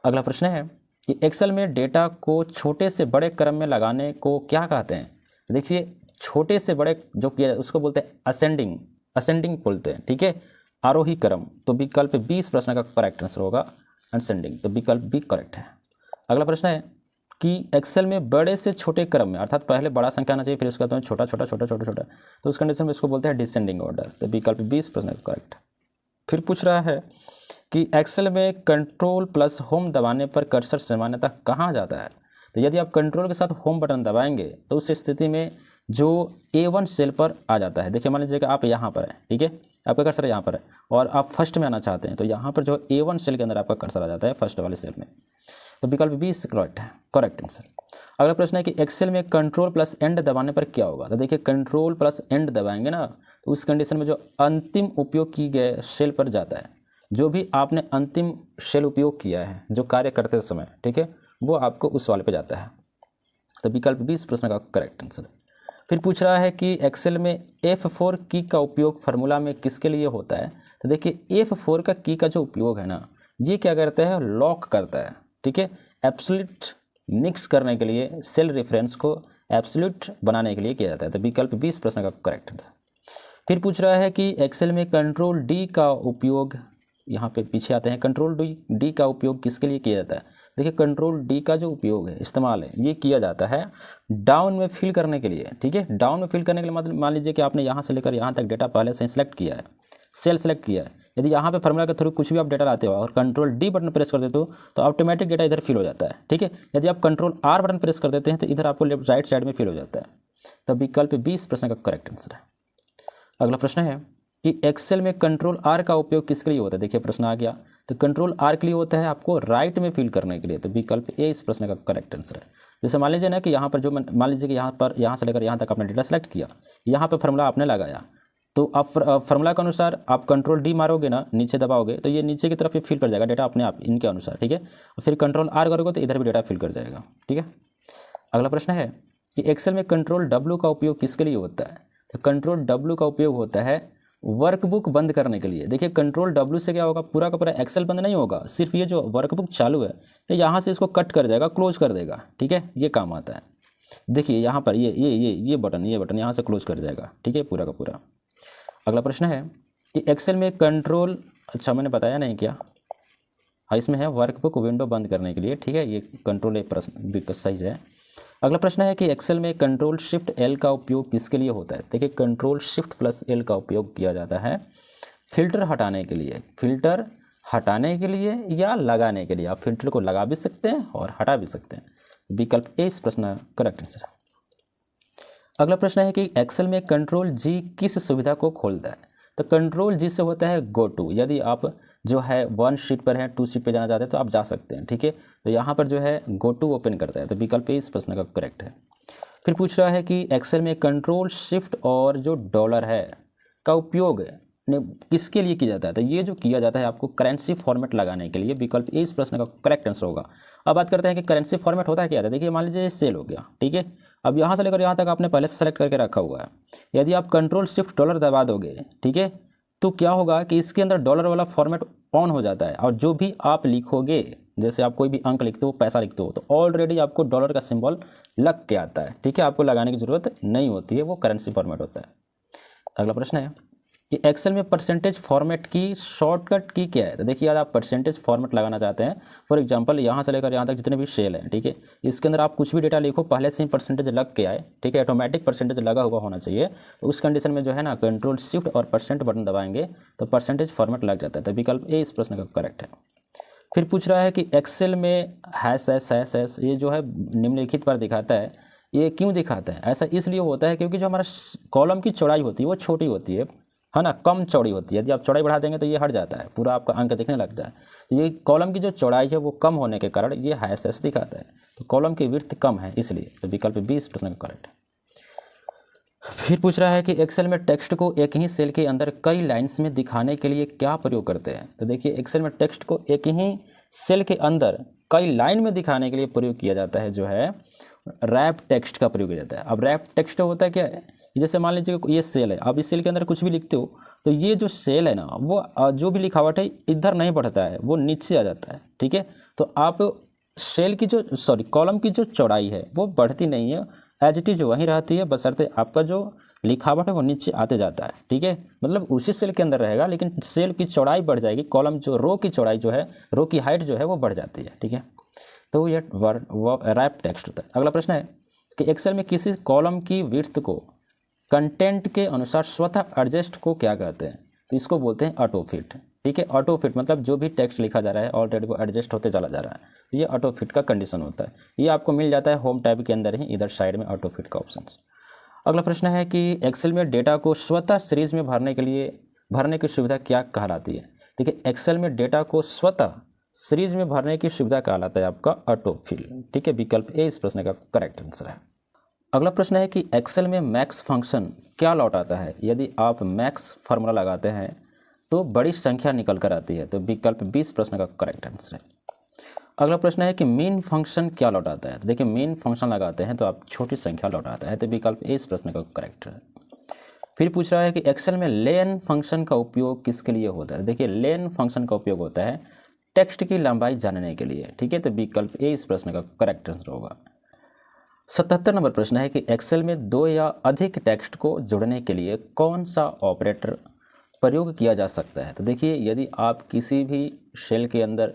अगला प्रश्न है कि एक्सेल में डेटा को छोटे से बड़े क्रम में लगाने को क्या कहते हैं। देखिए छोटे से बड़े जो किया उसको बोलते हैं असेंडिंग बोलते हैं। ठीक है, आरोही क्रम, तो विकल्प बी इस प्रश्न का करेक्ट आंसर होगा असेंडिंग, तो विकल्प बी करेक्ट है। अगला प्रश्न है कि एक्सेल में बड़े से छोटे क्रम में, अर्थात पहले बड़ा संख्या आना चाहिए फिर उसके बाद छोटा छोटा छोटा छोटा छोटा, तो उस कंडीशन में इसको बोलते हैं डिसेंडिंग ऑर्डर, तो विकल्प बी इस प्रश्न का करेक्ट है। फिर पूछ रहा है कि एक्सेल में कंट्रोल प्लस होम दबाने पर कर्सर सामान्यतः कहाँ जाता है। तो यदि आप कंट्रोल के साथ होम बटन दबाएंगे तो उस स्थिति में जो A1 सेल पर आ जाता है। देखिए मान लीजिए कि आप यहाँ पर है, ठीक है, आपका कर्सर यहाँ पर है और आप फर्स्ट में आना चाहते हैं, तो यहाँ पर जो A1 सेल के अंदर आपका कर्सर आ जाता है फर्स्ट वाले सेल में, तो विकल्प बी करेक्ट है, करेक्ट आंसर। अगला प्रश्न है कि एक्सेल में कंट्रोल प्लस एंड दबाने पर क्या होगा। तो देखिए कंट्रोल प्लस एंड दबाएंगे ना तो उस कंडीशन में जो अंतिम उपयोग की गए सेल पर जाता है, जो भी आपने अंतिम सेल उपयोग किया है जो कार्य करते समय, ठीक है, वो आपको उस वाले पे जाता है, तो विकल्प बी इस प्रश्न का करेक्ट आंसर है। फिर पूछ रहा है कि एक्सेल में F4 की का उपयोग फार्मूला में किसके लिए होता है। तो देखिए F4 का की का जो उपयोग है ना, ये क्या करता है, लॉक करता है, ठीक है, एब्सोल्यूट मिक्स करने के लिए, सेल रेफरेंस को एब्सोल्यूट बनाने के लिए किया जाता है, तो विकल्प बी इस प्रश्न का करेक्ट आंसर। फिर पूछ रहा है कि एक्सेल में कंट्रोल डी का उपयोग, यहाँ पे पीछे आते हैं, कंट्रोल डी का उपयोग किसके लिए किया जाता है। देखिए कंट्रोल डी का जो उपयोग है, इस्तेमाल है, ये किया जाता है डाउन में फिल करने के लिए, ठीक है, डाउन में फिल करने के लिए मतलब मान लीजिए कि आपने यहाँ से लेकर यहाँ तक डेटा पहले से सिलेक्ट किया है, सेल सेलेक्ट किया है, यदि यहाँ पे फार्मूला के थ्रू कुछ भी आप डेटा लाते हो और कंट्रोल डी बटन प्रेस कर देते हो तो ऑटोमेटिक डेटा इधर फिल हो जाता है, ठीक है। यदि आप कंट्रोल आर बटन प्रेस कर देते हैं तो इधर आपको लेफ्ट राइट साइड में फिल हो जाता है, तो विकल्प बी इस प्रश्न का करेक्ट आंसर है। अगला प्रश्न है कि एक्सेल में कंट्रोल आर का उपयोग किसके लिए होता है। देखिए प्रश्न आ गया, तो कंट्रोल आर के लिए होता है आपको राइट में फिल करने के लिए, तो विकल्प ए इस प्रश्न का करेक्ट आंसर है। जैसे मान लीजिए ना कि यहाँ पर जो मान लीजिए कि यहाँ से लेकर यहाँ तक आपने डेटा सेलेक्ट किया, यहाँ पर फार्मूला आपने लगाया, तो आप फार्मूला के अनुसार आप कंट्रोल डी मारोगे ना, नीचे दबाओगे तो ये नीचे की तरफ ये फिल कर जाएगा डेटा अपने आप इनके अनुसार, ठीक है। और फिर कंट्रोल आर करोगे तो इधर भी डेटा फिल कर जाएगा, ठीक है। अगला प्रश्न है कि एक्सेल में कंट्रोल डब्ल्यू का उपयोग किसके लिए होता है? तो कंट्रोल डब्ल्यू का उपयोग होता है वर्कबुक बंद करने के लिए। देखिए कंट्रोल डब्ल्यू से क्या होगा, पूरा का पूरा एक्सेल बंद नहीं होगा, सिर्फ ये जो वर्कबुक चालू है ये यहाँ से इसको कट कर जाएगा, क्लोज कर देगा, ठीक है, ये काम आता है। देखिए यहाँ पर ये बटन यहाँ से क्लोज कर जाएगा, ठीक है, पूरा का पूरा। अगला प्रश्न है कि एक्सेल में कंट्रोल, अच्छा मैंने बताया नहीं क्या, हाँ इसमें है वर्कबुक विंडो बंद करने के लिए, ठीक है, ये कंट्रोल एक प्रश्न सही है। अगला प्रश्न है कि एक्सेल में कंट्रोल शिफ्ट एल का उपयोग किसके लिए होता है? देखिए कंट्रोल शिफ्ट प्लस एल का उपयोग किया जाता है फिल्टर हटाने के लिए, फिल्टर हटाने के लिए या लगाने के लिए। आप फिल्टर को लगा भी सकते हैं और हटा भी सकते हैं। विकल्प ए इस प्रश्न का करेक्ट आंसर है। अगला प्रश्न है कि एक्सेल में कंट्रोल जी किस सुविधा को खोलता है? तो कंट्रोल जी से होता है गो टू। यदि आप जो है 1 शीट पर है 2 शीट पे जाना चाहते हैं तो आप जा सकते हैं, ठीक है। तो यहाँ पर जो है गो टू ओपन करता है, तो विकल्प ए इस प्रश्न का करेक्ट है। फिर पूछ रहा है कि एक्सेल में कंट्रोल शिफ्ट और जो डॉलर है का उपयोग किसके लिए किया जाता है? तो ये जो किया जाता है आपको करेंसी फॉर्मेट लगाने के लिए। विकल्प ए इस प्रश्न का करेक्ट आंसर होगा। अब बात करते हैं कि करेंसी फॉर्मेट होता है क्या? देखिए मान लीजिए सेल हो गया, ठीक है। अब यहाँ से लेकर यहाँ तक आपने पहले से सेलेक्ट करके रखा हुआ है। यदि आप कंट्रोल शिफ्ट डॉलर दबा दोगे, ठीक है, तो क्या होगा कि इसके अंदर डॉलर वाला फॉर्मेट ऑन हो जाता है और जो भी आप लिखोगे, जैसे आप कोई भी अंक लिखते हो, पैसा लिखते हो, तो ऑलरेडी आपको डॉलर का सिंबल लग के आता है, ठीक है, आपको लगाने की ज़रूरत नहीं होती है, वो करेंसी फॉर्मेट होता है। अगला प्रश्न है कि एक्सेल में परसेंटेज फॉर्मेट की शॉर्टकट की क्या है? तो देखिए यार आप परसेंटेज फॉर्मेट लगाना चाहते हैं, फॉर एग्जांपल यहाँ से लेकर यहाँ तक जितने भी सेल हैं, ठीक है, इसके अंदर आप कुछ भी डेटा लिखो पहले से ही परसेंटेज लग के आए, ठीक है, ऑटोमेटिक परसेंटेज लगा हुआ होना चाहिए। तो उस कंडीशन में जो है ना कंट्रोल शिफ्ट और परसेंट बटन दबाएंगे तो परसेंटेज फॉर्मेट लग जाता है। तो विकल्प ए इस प्रश्न का करेक्ट है। फिर पूछ रहा है कि एक्सेल में हैश ये जो है निम्नलिखित पर दिखाता है, ये क्यों दिखाता है? ऐसा इसलिए होता है क्योंकि जो हमारा कॉलम की चौड़ाई होती है वो छोटी होती है ना, कम चौड़ी होती है। यदि आप चौड़ाई बढ़ा देंगे तो ये हट जाता है, पूरा आपका अंक दिखने लगता है। तो ये कॉलम की जो चौड़ाई है वो कम होने के कारण ये हैश दिखाता है, तो कॉलम की विड्थ कम है इसलिए। तो विकल्प 20 प्रश्न का करेक्ट है। फिर पूछ रहा है कि एक्सेल में टेक्स्ट को एक ही सेल के अंदर कई लाइन्स में दिखाने के लिए क्या प्रयोग करते हैं? तो देखिए एक्सेल में टेक्स्ट को एक ही सेल के अंदर कई लाइन में दिखाने के लिए प्रयोग किया जाता है जो है रैप टेक्स्ट का प्रयोग किया जाता है। अब रैप टेक्स्ट होता है क्या है, जैसे मान लीजिए ये सेल है, अब इस सेल के अंदर कुछ भी लिखते हो तो ये जो सेल है ना वो जो भी लिखावट है इधर नहीं बढ़ता है, वो नीचे आ जाता है, ठीक है। तो आप सेल की जो कॉलम की जो चौड़ाई है वो बढ़ती नहीं है, एज इट इज वहीं रहती है, बशर्ते आपका जो लिखावट है वो नीचे आते जाता है, ठीक है। मतलब उसी सेल के अंदर रहेगा लेकिन सेल की चौड़ाई बढ़ जाएगी, कॉलम जो रो की चौड़ाई जो है, रो की हाइट जो है वो बढ़ जाती है, ठीक है। तो यह रैप टेक्स्ट होता है। अगला प्रश्न है कि एक्सेल में किसी कॉलम की विड्थ को कंटेंट के अनुसार स्वतः एडजस्ट को क्या कहते हैं? तो इसको बोलते हैं ऑटो फिट, ठीक है। ऑटो फिट मतलब जो भी टेक्स्ट लिखा जा रहा है ऑलरेडी वो एडजस्ट होते चला जा रहा है, तो ये ऑटो फिट का कंडीशन होता है। ये आपको मिल जाता है होम टैब के अंदर ही, इधर साइड में ऑटो फिट का ऑप्शन। अगला प्रश्न है कि एक्सेल में डेटा को स्वतः सीरीज में भरने की सुविधा क्या कहलाती है? देखिए एक्सेल में डेटा को स्वतः सीरीज में भरने की सुविधा कहलाता है आपका ऑटो फिल, ठीक है। विकल्प ए इस प्रश्न का करेक्ट आंसर है। अगला प्रश्न है कि एक्सेल में मैक्स फंक्शन क्या लौटाता है? यदि आप मैक्स फार्मूला लगाते हैं तो बड़ी संख्या निकल कर आती है, तो विकल्प 20 प्रश्न का करेक्ट आंसर है। अगला प्रश्न है कि मीन फंक्शन क्या लौटाता है? तो देखिए मीन फंक्शन लगाते हैं तो आप छोटी संख्या लौटाता है, तो विकल्प ए इस प्रश्न का करेक्ट है। फिर पूछ रहा है कि एक्सेल में लेन फंक्शन का उपयोग किसके लिए होता है? देखिए लेन फंक्शन का उपयोग होता है टेक्स्ट की लंबाई जानने के लिए, ठीक है। तो विकल्प ए इस प्रश्न का करेक्ट आंसर होगा। 77 नंबर प्रश्न है कि एक्सेल में 2 या अधिक टेक्स्ट को जोड़ने के लिए कौन सा ऑपरेटर प्रयोग किया जा सकता है? तो देखिए यदि आप किसी भी सेल के अंदर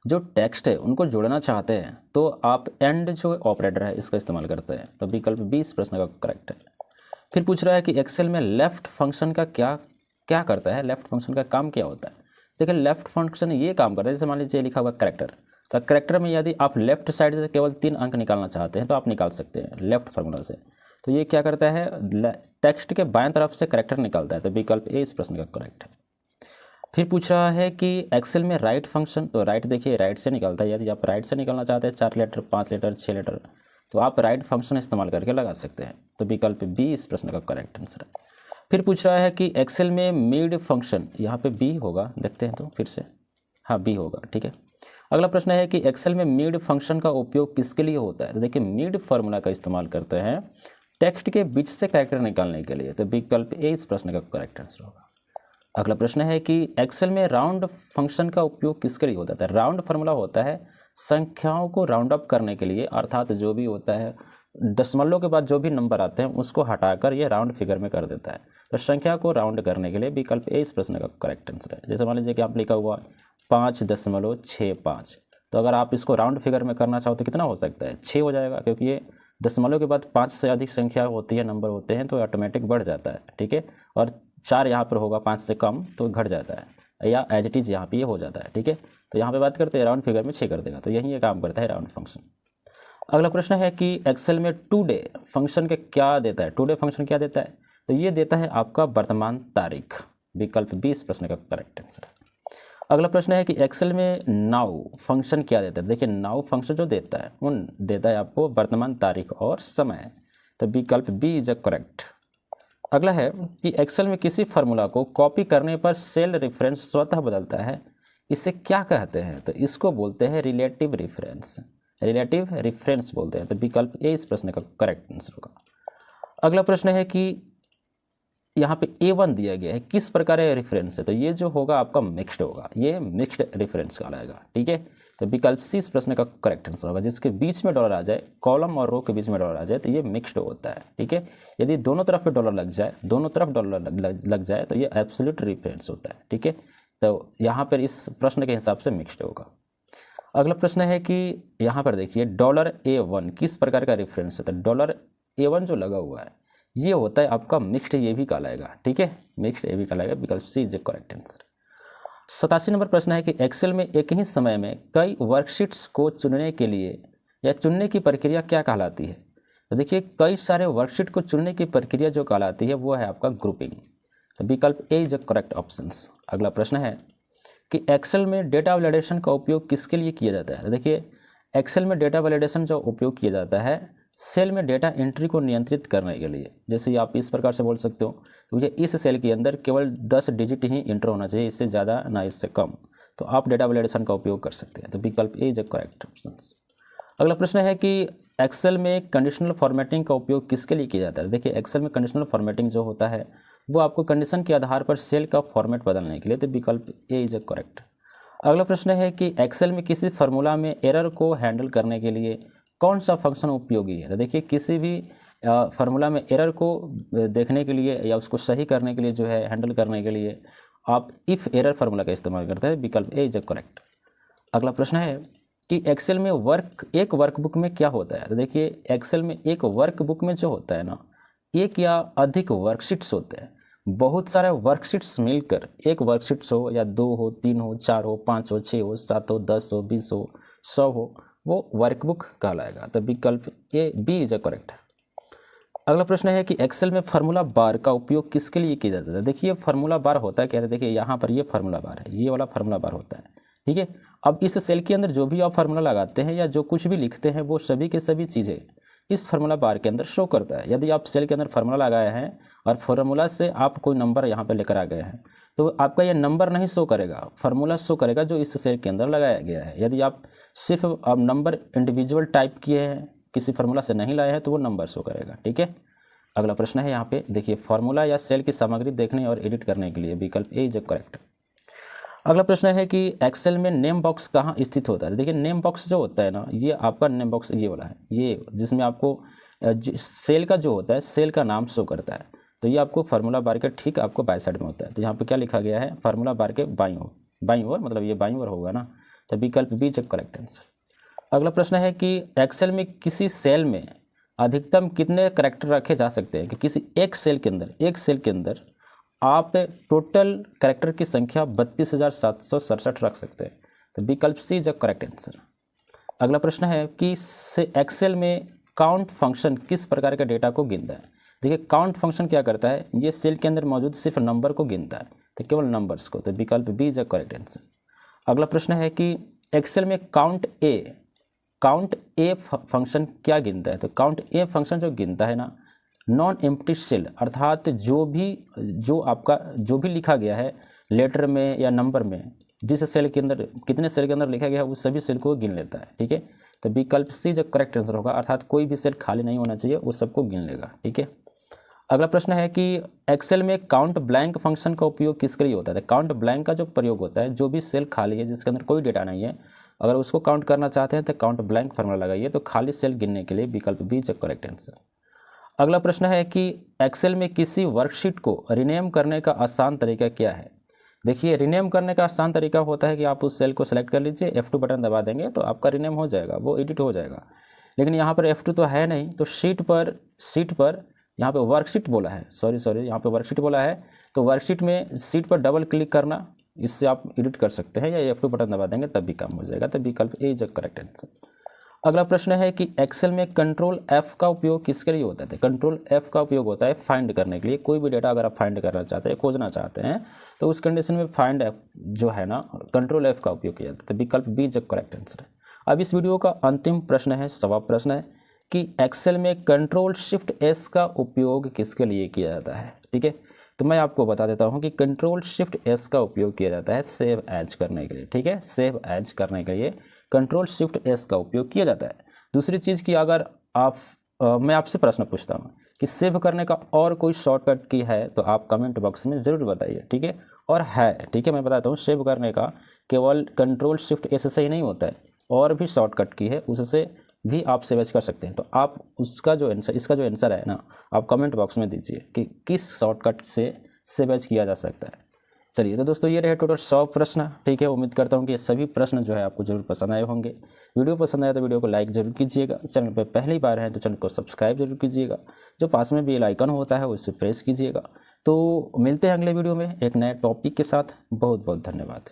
जो टेक्स्ट है उनको जोड़ना चाहते हैं तो आप एंड जो ऑपरेटर है इसका इस्तेमाल करते हैं, तो विकल्प 20 प्रश्न का करेक्ट है। फिर पूछ रहा है कि एक्सेल में लेफ़्ट फंक्शन का क्या करता है? लेफ़्ट फंक्शन का काम क्या होता है? देखिए लेफ़्ट फंक्शन ये काम करता है, जैसे मान लीजिए लिखा हुआ कैरेक्टर, तो कैरेक्टर में यदि आप लेफ्ट साइड से केवल 3 अंक निकालना चाहते हैं तो आप निकाल सकते हैं लेफ्ट फार्मूला से। तो ये क्या करता है, टेक्स्ट के बाएं तरफ से कैरेक्टर निकालता है, तो विकल्प ए इस प्रश्न का करेक्ट है। फिर पूछ रहा है कि एक्सेल में राइट फंक्शन, तो राइट देखिए राइट से निकलता है। यदि आप राइट से निकालना चाहते हैं 4 लेटर 5 लेटर 6 लेटर तो आप राइट फंक्शन इस्तेमाल करके लगा सकते हैं, तो विकल्प बी इस प्रश्न का करेक्ट आंसर है। फिर पूछ रहा है कि एक्सेल में मिड फंक्शन, यहाँ पे बी होगा, देखते हैं तो फिर से, हाँ बी होगा, ठीक है। अगला प्रश्न है कि एक्सेल में मिड फंक्शन का उपयोग किसके लिए होता है? तो देखिए मिड फार्मूला का इस्तेमाल करते हैं टेक्स्ट के बीच से कैरेक्टर निकालने के लिए, तो विकल्प ए इस प्रश्न का करेक्ट आंसर होगा। अगला प्रश्न है कि एक्सेल में राउंड फंक्शन का उपयोग किसके लिए होता है? राउंड फार्मूला होता है संख्याओं को राउंड अप करने के लिए, अर्थात जो भी होता है दशमलव के बाद जो भी नंबर आते हैं उसको हटाकर ये राउंड फिगर में कर देता है। तो संख्या को राउंड करने के लिए विकल्प ए इस प्रश्न का करेक्ट आंसर है। जैसे मान लीजिए कि आप लिखा हुआ 5.65, तो अगर आप इसको राउंड फिगर में करना चाहो तो कितना हो सकता है? 6 हो जाएगा, क्योंकि ये दशमलव के बाद 5 से अधिक संख्या होती है, नंबर होते हैं, तो ऑटोमेटिक बढ़ जाता है, ठीक है। और 4 यहाँ पर होगा 5 से कम तो घट जाता है, या एज इट इज़ यहाँ पे ये हो जाता है, ठीक है। तो यहाँ पे बात करते हैं राउंड फिगर में 6 कर देगा, तो यही ये काम करता है राउंड फंक्शन। अगला प्रश्न है कि एक्सेल में टुडे फंक्शन के क्या देता है? टुडे फंक्शन क्या देता है? तो ये देता है आपका वर्तमान तारीख, विकल्प बी इस प्रश्न का करेक्ट आंसर है। अगला प्रश्न है कि एक्सेल में नाउ फंक्शन क्या देता है? देखिए नाउ फंक्शन जो देता है देता है आपको वर्तमान तारीख और समय, तो विकल्प बी इज अ करेक्ट। अगला है कि एक्सेल में किसी फार्मूला को कॉपी करने पर सेल रेफरेंस स्वतः बदलता है, इसे क्या कहते हैं? तो इसको बोलते हैं रिलेटिव रेफरेंस, रिलेटिव रेफरेंस बोलते हैं, तो विकल्प ए इस प्रश्न का करेक्ट आंसर होगा। अगला प्रश्न है कि यहाँ पे A1 दिया गया है, किस प्रकार का रेफरेंस है? तो ये जो होगा आपका मिक्स्ड होगा, ये मिक्स्ड रेफरेंस कहलाएगा, ठीक है। तो विकल्प सी इस प्रश्न का करेक्ट आंसर होगा। जिसके बीच में डॉलर आ जाए, कॉलम और रो के बीच में डॉलर आ जाए, तो ये मिक्स्ड होता है, ठीक है। यदि दोनों तरफ पे डॉलर लग जाए, दोनों तरफ डॉलर लग जाए तो ये एब्सोल्यूट रेफरेंस होता है, ठीक है। तो यहाँ पर इस प्रश्न के हिसाब से मिक्स्ड होगा। अगला प्रश्न है कि यहाँ पर देखिए $A1 किस प्रकार का रेफरेंस है? तो $A1 जो लगा हुआ है ये होता है आपका मिक्स्ड, ये भी कहलाएगा, ठीक है, मिक्स्ड ये भी कहलाएगा, विकल्प सी इज करेक्ट आंसर। 87 नंबर प्रश्न है कि एक्सेल में एक ही समय में कई वर्कशीट्स को चुनने के लिए या चुनने की प्रक्रिया क्या कहलाती है? तो देखिए कई सारे वर्कशीट को चुनने की प्रक्रिया जो कहलाती है वो है आपका ग्रुपिंग, तो विकल्प ए इज करेक्ट ऑप्शंस। अगला प्रश्न है कि एक्सेल में डेटा वैलिडेशन का उपयोग किसके लिए किया जाता है? तो देखिए एक्सेल में डेटा वैलिडेशन जो उपयोग किया जाता है सेल में डेटा एंट्री को नियंत्रित करने के लिए। जैसे आप इस प्रकार से बोल सकते हो, तो ये इस सेल के अंदर केवल 10 डिजिट ही इंटर होना चाहिए, इससे ज़्यादा ना इससे कम, तो आप डेटा वैलिडेशन का उपयोग कर सकते हैं, तो विकल्प ए इज करेक्ट ऑप्शन। अगला प्रश्न है कि एक्सेल में कंडीशनल फॉर्मेटिंग का उपयोग किसके लिए किया जाता है? देखिए एक्सेल में कंडीशनल फॉर्मेटिंग जो होता है वो आपको कंडीशन के आधार पर सेल का फॉर्मेट बदलने के लिए, तो विकल्प ए इज करेक्ट। अगला प्रश्न है कि एक्सेल में किसी फार्मूला में एरर को हैंडल करने के लिए कौन सा फंक्शन उपयोगी है? तो देखिए किसी भी फार्मूला में एरर को देखने के लिए या उसको सही करने के लिए जो है हैंडल करने के लिए आप इफ़ एरर फार्मूला का इस्तेमाल करते हैं, विकल्प ए इज करेक्ट। अगला प्रश्न है कि एक्सेल में एक वर्कबुक में क्या होता है? तो देखिए एक्सेल में एक वर्कबुक में जो होता है ना, एक या अधिक वर्कशीट्स होते हैं, बहुत सारे वर्कशीट्स मिलकर एक वर्कशीट्स हो या 2 हो, 3 हो, 4 हो, 5 हो, 6 हो, 7 हो, 10 हो, 20 हो, 100 हो, वो वर्कबुक कहलाएगा, तो विकल्प ए बी इज करेक्ट। अगला प्रश्न है कि एक्सेल में फार्मूला बार का उपयोग किसके लिए किया जाता है? देखिए फार्मूला बार होता है, क्या है, देखिए यहाँ पर ये फार्मूला बार है, ये वाला फार्मूला बार होता है, ठीक है। अब इस सेल के अंदर जो भी आप फार्मूला लगाते हैं या जो कुछ भी लिखते हैं वो सभी के सभी चीज़ें इस फार्मूला बार के अंदर शो करता है। यदि आप सेल के अंदर फार्मूला लगाए हैं और फार्मूला से आप कोई नंबर यहाँ पे लेकर आ गए हैं, तो आपका ये नंबर नहीं शो करेगा, फार्मूला शो करेगा जो इस सेल के अंदर लगाया गया है। यदि आप सिर्फ आप नंबर इंडिविजुअल टाइप किए हैं, किसी फार्मूला से नहीं लाए हैं, तो वो नंबर शो करेगा, ठीक है। अगला प्रश्न है यहाँ पे देखिए फार्मूला या सेल की सामग्री देखने और एडिट करने के लिए, विकल्प ए इज करेक्ट। अगला प्रश्न है कि एक्सेल में नेम बॉक्स कहाँ स्थित होता है? देखिए नेम बॉक्स जो होता है ना, ये आपका नेम बॉक्स ये वाला है, ये जिसमें आपको सेल का जो होता है सेल का नाम शो करता है, तो ये आपको फार्मूला बार के ठीक आपको बाई साइड में होता है। तो यहाँ पे क्या लिखा गया है, फार्मूला बार के बाईं ओर मतलब ये बाईं ओर होगा ना, तो विकल्प बी इज करेक्ट आंसर। अगला प्रश्न है कि एक्सेल में किसी सेल में अधिकतम कितने कैरेक्टर रखे जा सकते हैं? कि किसी एक सेल के अंदर आप टोटल कैरेक्टर की संख्या 32,767 रख सकते हैं, तो विकल्प सी इज करेक्ट आंसर। अगला प्रश्न है कि एक्सेल में काउंट फंक्शन किस प्रकार के डेटा को गिनता है? देखिए काउंट फंक्शन क्या करता है, ये सेल के अंदर मौजूद सिर्फ नंबर को गिनता है, तो केवल नंबर्स को, तो विकल्प बी इज करेक्ट आंसर। अगला प्रश्न है कि एक्सेल में काउंट ए फंक्शन क्या गिनता है? तो काउंट ए फंक्शन जो गिनता है ना, नॉन एम्प्टी सेल अर्थात जो भी लिखा गया है लेटर में या नंबर में, जिस सेल के अंदर कितने सेल के अंदर लिखा गया है उस सभी सेल को गिन लेता है। ठीक है, तो विकल्प सी जो करेक्ट आंसर होगा, अर्थात कोई भी सेल खाली नहीं होना चाहिए, उस सबको गिन लेगा। ठीक है, अगला प्रश्न है कि एक्सेल में काउंट ब्लैंक फंक्शन का उपयोग किसके लिए होता है। काउंट ब्लैंक का जो प्रयोग होता है, जो भी सेल खाली है जिसके अंदर कोई डेटा नहीं है, अगर उसको काउंट करना चाहते हैं तो काउंट ब्लैंक फार्मूला लगाइए, तो खाली सेल गिनने के लिए विकल्प बी इज करेक्ट आंसर। अगला प्रश्न है कि एक्सेल में किसी वर्कशीट को रिनेम करने का आसान तरीका क्या है। देखिए, रिनेम करने का आसान तरीका होता है कि आप उस सेल को सेलेक्ट कर लीजिए, F2 बटन दबा देंगे तो आपका रिनेम हो जाएगा, वो एडिट हो जाएगा। लेकिन यहाँ पर F2 तो है नहीं, तो शीट पर यहाँ पे वर्कशीट बोला है, सॉरी यहाँ पे वर्कशीट बोला है, तो वर्कशीट में शीट पर डबल क्लिक करना, इससे आप एडिट कर सकते हैं, या F2 बटन दबा देंगे तब भी काम हो जाएगा। तो विकल्प ए इज करेक्ट आंसर। अगला प्रश्न है कि एक्सेल में कंट्रोल F का उपयोग किसके लिए होता है। तो कंट्रोल F का उपयोग होता है फाइंड करने के लिए। कोई भी डेटा अगर आप फाइंड करना चाहते हैं, खोजना चाहते हैं, तो उस कंडीशन में फाइंड F जो है ना, कंट्रोल F का उपयोग किया जाता है। तो विकल्प बी इज करेक्ट आंसर है। अब इस वीडियो का अंतिम प्रश्न है, सवा प्रश्न है कि एक्सेल में कंट्रोल शिफ्ट S का उपयोग किसके लिए किया जाता है। ठीक है, तो मैं आपको बता देता हूं कि कंट्रोल शिफ्ट S का उपयोग किया जाता है सेव एज करने के लिए। ठीक है, सेव एज करने के लिए कंट्रोल शिफ्ट S का उपयोग किया जाता है। दूसरी चीज़ कि अगर मैं आपसे प्रश्न पूछता हूँ कि सेव करने का और कोई शॉर्टकट की है तो आप कमेंट बॉक्स में ज़रूर बताइए। ठीक है, और है, ठीक है, मैं बताता हूँ, सेव करने का केवल कंट्रोल शिफ्ट S से ही नहीं होता है, और भी शॉर्टकट की है, उससे भी आप सेव एज कर सकते हैं। तो आप इसका जो आंसर है ना, आप कमेंट बॉक्स में दीजिए कि किस शॉर्टकट से सेव एज किया जा सकता है। चलिए, तो दोस्तों ये रहे टोटल 100 प्रश्न। ठीक है, उम्मीद करता हूँ कि ये सभी प्रश्न जो है आपको जरूर पसंद आए होंगे। वीडियो पसंद आया तो वीडियो को लाइक जरूर कीजिएगा। चैनल पर पहली बार हैं तो चैनल को सब्सक्राइब जरूर कीजिएगा। जो पास में बेल आइकन होता है उसे प्रेस कीजिएगा। तो मिलते हैं अगले वीडियो में एक नए टॉपिक के साथ। बहुत बहुत धन्यवाद।